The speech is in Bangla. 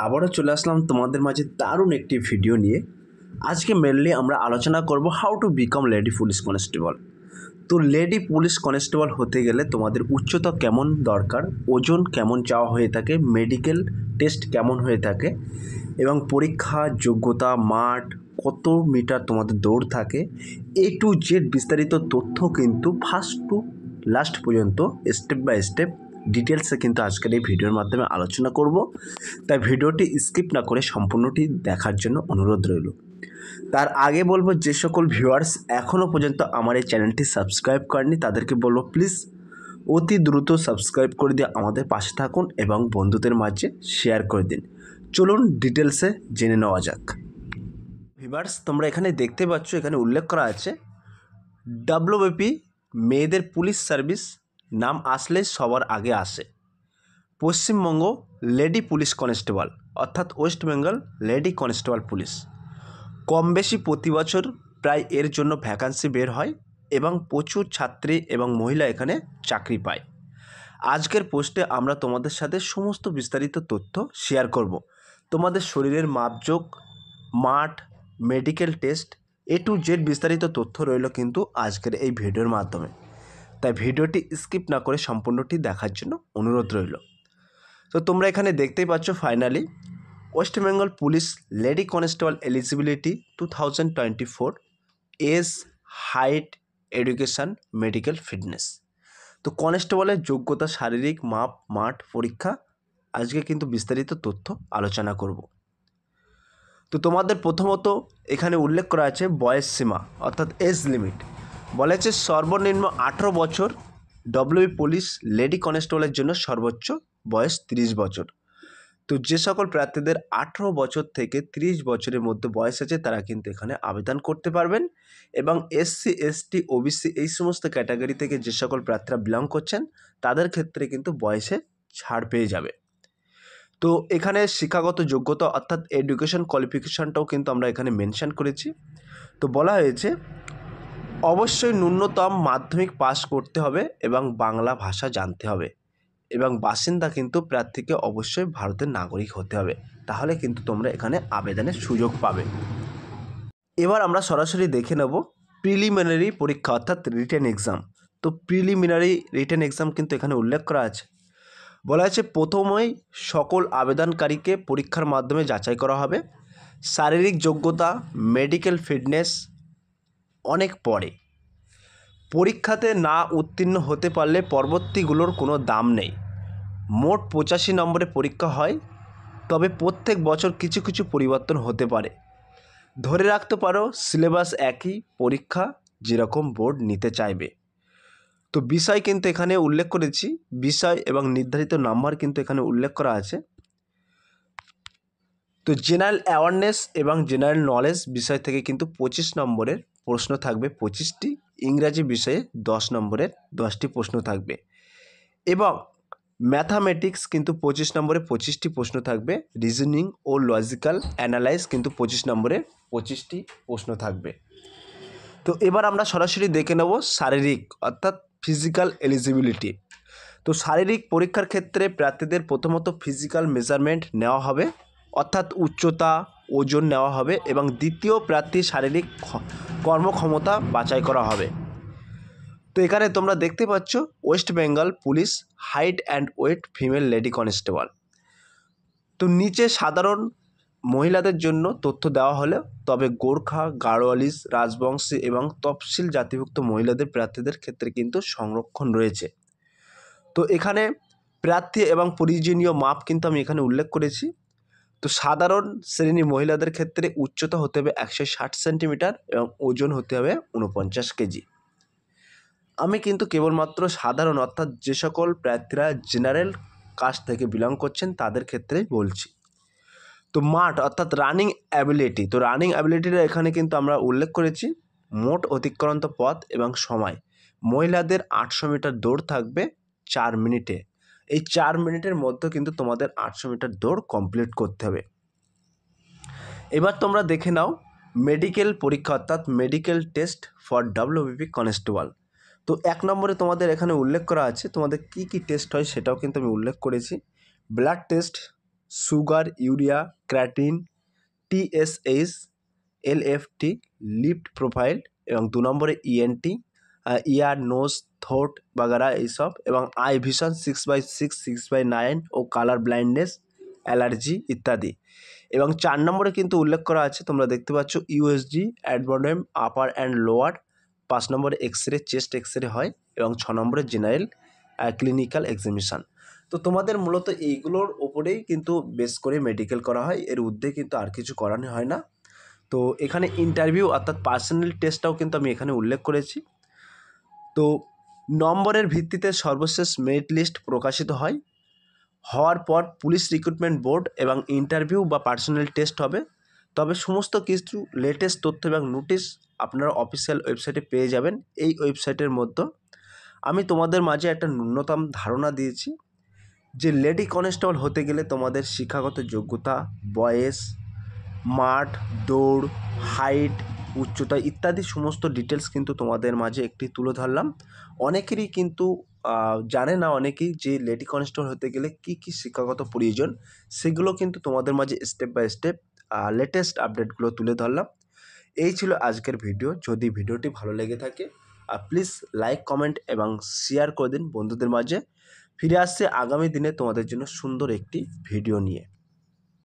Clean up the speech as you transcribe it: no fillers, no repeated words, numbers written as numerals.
আবারও চলে আসলাম তোমাদের মাঝে দারুণ একটি ভিডিও নিয়ে। আজকে মেনলি আমরা আলোচনা করব how to become lady police constable. তো লেডি পুলিশ কনস্টেবল হতে গেলে তোমাদের উচ্চতা কেমন দরকার, ওজন কেমন চাওয়া হয়ে থাকে, মেডিকেল টেস্ট কেমন হয়ে থাকে এবং পরীক্ষা যোগ্যতা, মাঠ, কত মিটার তোমাদের দৌড় থাকে, A to Z বিস্তারিত তথ্য কিন্তু ফার্স্ট টু লাস্ট পর্যন্ত স্টেপ বাই স্টেপ ডিটেলসে কিন্তু আজকের এই ভিডিওর মাধ্যমে আলোচনা করব। তাই ভিডিওটি স্কিপ না করে সম্পূর্ণটি দেখার জন্য অনুরোধ রইল। তার আগে বলবো, যে সকল ভিউয়ার্স এখনও পর্যন্ত আমার এই চ্যানেলটি সাবস্ক্রাইব করেনি তাদেরকে বলবো প্লিজ অতি দ্রুত সাবস্ক্রাইব করে দিয়ে আমাদের পাশে থাকুন এবং বন্ধুদের মাঝে শেয়ার করে দিন। চলুন ডিটেলসে জেনে নেওয়া যাক। ভিউয়ার্স, তোমরা এখানে দেখতে পাচ্ছ, এখানে উল্লেখ করা আছে WBP মেয়েদের পুলিশ সার্ভিস নাম আসলে সবার আগে আসে পশ্চিমবঙ্গ লেডি পুলিশ কনস্টেবল, অর্থাৎ West Bengal lady constable police. কম বেশি প্রতি বছর প্রায় এর জন্য ভ্যাকান্সি বের হয় এবং প্রচুর ছাত্রী এবং মহিলা এখানে চাকরি পায়। আজকের পোস্টে আমরা তোমাদের সাথে সমস্ত বিস্তারিত তথ্য শেয়ার করব। তোমাদের শরীরের মাপজোক, মাঠ, medical test, A to Z বিস্তারিত তথ্য রইল কিন্তু আজকের এই ভিডিওর মাধ্যমে। তাই ভিডিওটি স্কিপ না করে সম্পূর্ণটি দেখার জন্য অনুরোধ রইল। তো তোমরা এখানে দেখতেই পাচ্ছ, finally West Bengal police lady constable eligibility 2024, age, height, education, medical fitness. তো কনস্টেবলের যোগ্যতা, শারীরিক মাপ, মাঠ, পরীক্ষা আজকে কিন্তু বিস্তারিত তথ্য আলোচনা করব। তো তোমাদের প্রথমত এখানে উল্লেখ করা আছে বয়স সীমা, অর্থাৎ এজ লিমিট। বলা আছে সর্বনিম্ন 18 বছর, WBP পুলিশ লেডি কনস্টেবলের জন্য সর্বোচ্চ বয়স 30 বছর। তো যে সকল প্রার্থীদের 18 বছর থেকে 30 বছরের মধ্যে বয়স আছে তারা কিন্তু এখানে আবেদন করতে পারবেন। এবং SC ST OBC এই সমস্ত ক্যাটাগরি থেকে যে সকল প্রার্থীরা বিলং করছেন তাদের ক্ষেত্রে কিন্তু বয়সে ছাড় পেয়ে যাবে। তো এখানে শিক্ষাগত যোগ্যতা অর্থাৎ এডুকেশন কোয়ালিফিকেশানটাও কিন্তু আমরা এখানে মেনশন করেছি। তো বলা হয়েছে অবশ্যই ন্যূনতম মাধ্যমিক পাস করতে হবে এবং বাংলা ভাষা জানতে হবে এবং বাসিন্দা কিন্তু প্রার্থীকে অবশ্যই ভারতের নাগরিক হতে হবে, তাহলে কিন্তু তোমরা এখানে আবেদনের সুযোগ পাবে। এবার আমরা সরাসরি দেখে নেব প্রিলিমিনারি পরীক্ষা অর্থাৎ রিটেন এক্সাম। তো প্রিলিমিনারি রিটেন এক্সাম কিন্তু এখানে উল্লেখ করা আছে। বলা আছে প্রথমেই সকল আবেদনকারীকে পরীক্ষার মাধ্যমে যাচাই করা হবে। শারীরিক যোগ্যতা, মেডিকেল ফিটনেস অনেক পরে। পরীক্ষাতে না উত্তীর্ণ হতে পারলে পরবর্তীগুলোর কোনো দাম নেই। মোট 85 নম্বরে পরীক্ষা হয়, তবে প্রত্যেক বছর কিছু কিছু পরিবর্তন হতে পারে। ধরে রাখতে পারো সিলেবাস একই, পরীক্ষা যেরকম বোর্ড নিতে চাইবে। তো বিষয় কিন্তু এখানে উল্লেখ করেছি, বিষয় এবং নির্ধারিত নাম্বার কিন্তু এখানে উল্লেখ করা আছে। তো জেনারেল অ্যাওয়ারনেস এবং জেনারেল নলেজ বিষয় থেকে কিন্তু 25 নম্বরের প্রশ্ন থাকবে 25টি, ইংরাজি বিষয়ে 10 নম্বরের 10টি প্রশ্ন থাকবে এবং ম্যাথামেটিক্স কিন্তু 25 নম্বরে 25টি প্রশ্ন থাকবে, রিজনিং ও লজিক্যাল অ্যানালাইজ কিন্তু 25 নম্বরে 25টি প্রশ্ন থাকবে। তো এবার আমরা সরাসরি দেখে নেব শারীরিক অর্থাৎ ফিজিক্যাল এলিজিবিলিটি। তো শারীরিক পরীক্ষার ক্ষেত্রে প্রার্থীদের প্রথমত ফিজিক্যাল মেজারমেন্ট নেওয়া হবে, অর্থাৎ উচ্চতা, ওজন নেওয়া হবে এবং দ্বিতীয় প্রার্থী শারীরিক কর্মক্ষমতা বাছাই করা হবে। তো এখানে তোমরা দেখতে পাচ্ছ West Bengal police height and weight female lady constable. তো নিচে সাধারণ মহিলাদের জন্য তথ্য দেওয়া হলে, তবে গোর্খা, গাড়োয়ালিস, রাজবংশী এবং তফসিল জাতিভুক্ত মহিলাদের প্রার্থীদের ক্ষেত্রে কিন্তু সংরক্ষণ রয়েছে। তো এখানে প্রার্থী এবং প্রয়োজনীয় মাপ কিন্তু আমি এখানে উল্লেখ করেছি। তো সাধারণ শ্রেণী মহিলাদের ক্ষেত্রে উচ্চতা হতে হবে 160 সেন্টিমিটার এবং ওজন হতে হবে 49 কেজি। আমি কিন্তু কেবলমাত্র সাধারণ অর্থাৎ যে সকল প্রার্থীরা জেনারেল কাস্ট থেকে বিলং করছেন তাদের ক্ষেত্রেই বলছি। তো মাঠ অর্থাৎ রানিং অ্যাবিলিটি, তো রানিং অ্যাবিলিটিটা এখানে কিন্তু আমরা উল্লেখ করেছি। মোট অতিক্রান্ত পথ এবং সময়, মহিলাদের 800 মিটার দৌড় থাকবে 4 মিনিটে। এই 4 মিনিটের মধ্যে কিন্তু তোমাদের 800 মিটার দৌড় কমপ্লিট করতে হবে। এবার তোমরা দেখে নাও মেডিকেল পরীক্ষা অর্থাৎ medical test for WBP constable. তো 1 নম্বরে তোমাদের এখানে উল্লেখ করা আছে তোমাদের কি কি টেস্ট হয় সেটাও কিন্তু আমি উল্লেখ করেছি। Blood test, sugar, urea, creatinine, TSH, LFT, lipid profile এবং 2 নম্বরে ইএনটি, ইয়ার, নোজ, থ্রোট বাগেরা এইসব, এবং আই ভিশন 6/6, 6/9 ও কালার ব্লাইন্ডনেস, অ্যালার্জি ইত্যাদি। এবং 4 নম্বরে কিন্তু উল্লেখ করা আছে, তোমরা দেখতে পাচ্ছ ইউএসজি, অ্যাডমোডেম, আপার অ্যান্ড লোয়ার। 5 নম্বরে X ray, chest X ray হয়, এবং 6 নম্বরে জেনারেল ক্লিনিক্যাল এক্সামিনেশন। তো তোমাদের মূলত এইগুলোর ওপরেই কিন্তু বেস করে মেডিকেল করা হয়, এর ঊর্ধ্বে কিন্তু আর কিছু করানো হয় না। তো এখানে ইন্টারভিউ অর্থাৎ পার্সোনাল টেস্টটাও কিন্তু আমি এখানে উল্লেখ করেছি। তো নম্বরের ভিত্তিতে সর্বশেষ মেরিট লিস্ট প্রকাশিত হয়। হওয়ার পর পুলিশ রিক্রুটমেন্ট বোর্ড এবং ইন্টারভিউ বা পার্সোনাল টেস্ট হবে। তবে সমস্ত কিছু লেটেস্ট তথ্য এবং নোটিশ আপনারা অফিসিয়াল ওয়েবসাইটে পেয়ে যাবেন। এই ওয়েবসাইটের মধ্যে আমি তোমাদের মাঝে একটা ন্যূনতম ধারণা দিয়েছি যে লেডি কনস্টেবল হতে গেলে তোমাদের শিক্ষাগত যোগ্যতা, বয়স, মাঠ, দৌড়, হাইট, উচ্চতা ইত্যাদি সমস্ত ডিটেলস কিন্তু তোমাদের মাঝে একটি তুলে ধরলাম। অনেকেরই কিন্তু জানে না অনেকেই যে লেডি কনস্টেবল হতে গেলে কী কী শিক্ষাগত প্রয়োজন, সেগুলো কিন্তু তোমাদের মাঝে স্টেপ বাই স্টেপ লেটেস্ট আপডেটগুলো তুলে ধরলাম। এই ছিল আজকের ভিডিও। যদি ভিডিওটি ভালো লেগে থাকে প্লিজ লাইক, কমেন্ট এবং শেয়ার করে দিন বন্ধুদের মাঝে। ফিরে আসছে আগামী দিনে তোমাদের জন্য সুন্দর একটি ভিডিও নিয়ে।